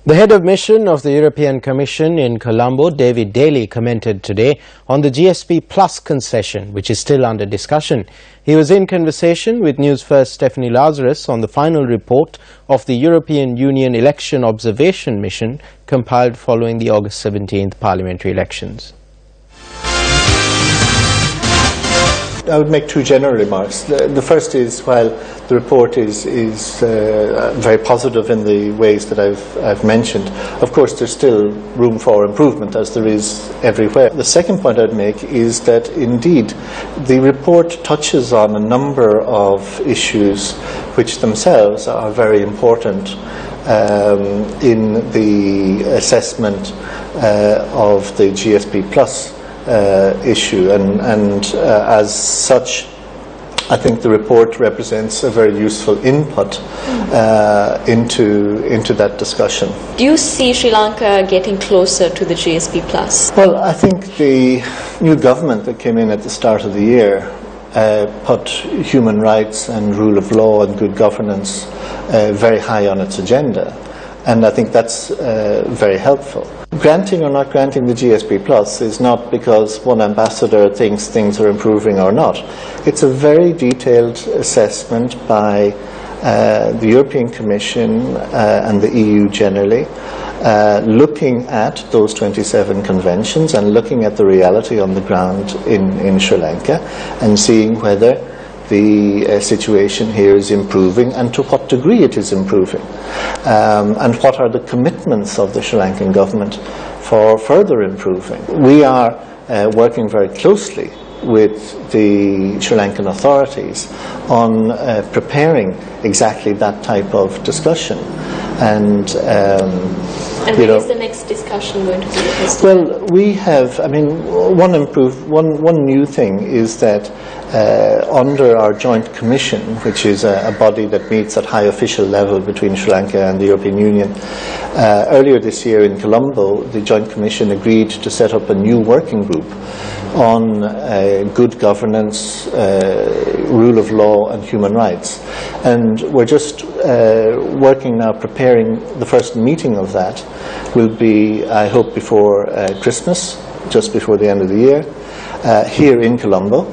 The head of mission of the European Commission in Colombo, David Daly, commented today on the GSP Plus concession, which is still under discussion. He was in conversation with Newsfirst Stephanie Lazarus on the final report of the European Union Election Observation Mission compiled following the August 17th parliamentary elections. I would make two general remarks. The first is, while the report is very positive in the ways that I've mentioned, of course there's still room for improvement, as there is everywhere. The second point I'd make is that indeed the report touches on a number of issues which themselves are very important in the assessment of the GSP Plus issue, and as such, I think the report represents a very useful input into that discussion. Do you see Sri Lanka getting closer to the GSP Plus? Well, I think the new government that came in at the start of the year put human rights and rule of law and good governance very high on its agenda, and I think that's very helpful. Granting or not granting the GSP Plus is not because one ambassador thinks things are improving or not. It's a very detailed assessment by the European Commission and the EU generally, looking at those 27 conventions and looking at the reality on the ground in Sri Lanka and seeing whether the situation here is improving and to what degree it is improving, and what are the commitments of the Sri Lankan government for further improving. We are working very closely with the Sri Lankan authorities on preparing exactly that type of discussion. And when is the next discussion going to be? Well, we have, I mean, one new thing is that under our joint commission, which is a body that meets at high official level between Sri Lanka and the European Union, earlier this year in Colombo, the joint commission agreed to set up a new working group on good governance, rule of law and human rights. And we're just working now, preparing the first meeting of that. Will be, I hope, before Christmas, just before the end of the year, here in Colombo.